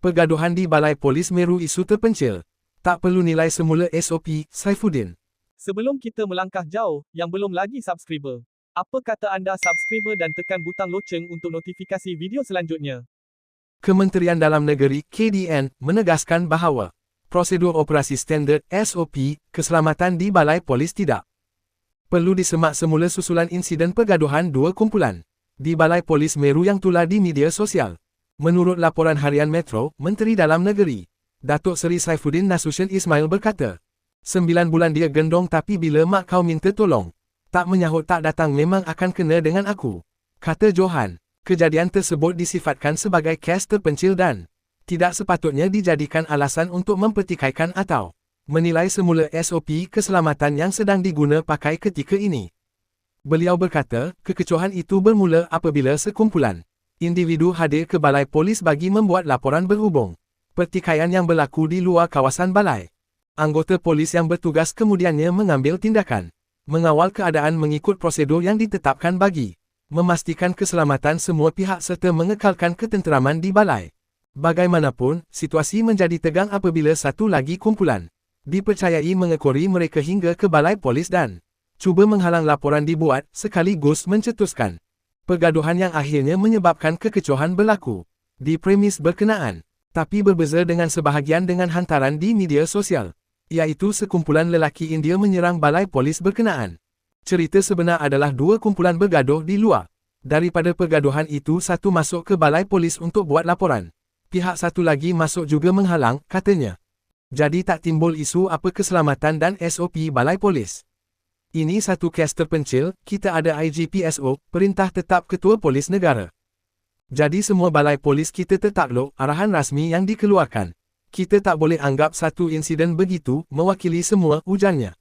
Pergaduhan di Balai Polis Meru isu terpencil. Tak perlu nilai semula SOP, Saifuddin. Sebelum kita melangkah jauh, yang belum lagi subscriber, apa kata anda subscriber dan tekan butang loceng untuk notifikasi video selanjutnya? Kementerian Dalam Negeri KDN menegaskan bahawa prosedur operasi standard SOP keselamatan di Balai Polis tidak perlu disemak semula susulan insiden pergaduhan dua kumpulan di Balai Polis Meru yang tular di media sosial. Menurut laporan harian Metro, Menteri Dalam Negeri Datuk Seri Saifuddin Nasution Ismail berkata, 9 bulan dia gendong tapi bila mak kau minta tolong, tak menyahut tak datang memang akan kena dengan aku. Kata Johan, kejadian tersebut disifatkan sebagai kes terpencil dan tidak sepatutnya dijadikan alasan untuk mempertikaikan atau menilai semula SOP keselamatan yang sedang diguna pakai ketika ini. Beliau berkata, kekecohan itu bermula apabila sekumpulan individu hadir ke Balai Polis bagi membuat laporan berhubung pertikaian yang berlaku di luar kawasan balai. Anggota polis yang bertugas kemudiannya mengambil tindakan mengawal keadaan mengikut prosedur yang ditetapkan bagi memastikan keselamatan semua pihak serta mengekalkan ketenteraman di balai. Bagaimanapun, situasi menjadi tegang apabila satu lagi kumpulan dipercayai mengekori mereka hingga ke Balai Polis dan cuba menghalang laporan dibuat, sekaligus mencetuskan pergaduhan yang akhirnya menyebabkan kekecohan berlaku di premis berkenaan, tapi berbeza dengan sebahagian dengan hantaran di media sosial, iaitu sekumpulan lelaki India menyerang Balai Polis berkenaan. Cerita sebenar adalah dua kumpulan bergaduh di luar. Daripada pergaduhan itu satu masuk ke Balai Polis untuk buat laporan. Pihak satu lagi masuk juga menghalang, katanya. Jadi tak timbul isu apa keselamatan dan SOP Balai Polis. Ini satu kes terpencil, kita ada IGPSO, Perintah Tetap Ketua Polis Negara. Jadi semua balai polis kita tertakluk arahan rasmi yang dikeluarkan. Kita tak boleh anggap satu insiden begitu mewakili semua, ujarnya.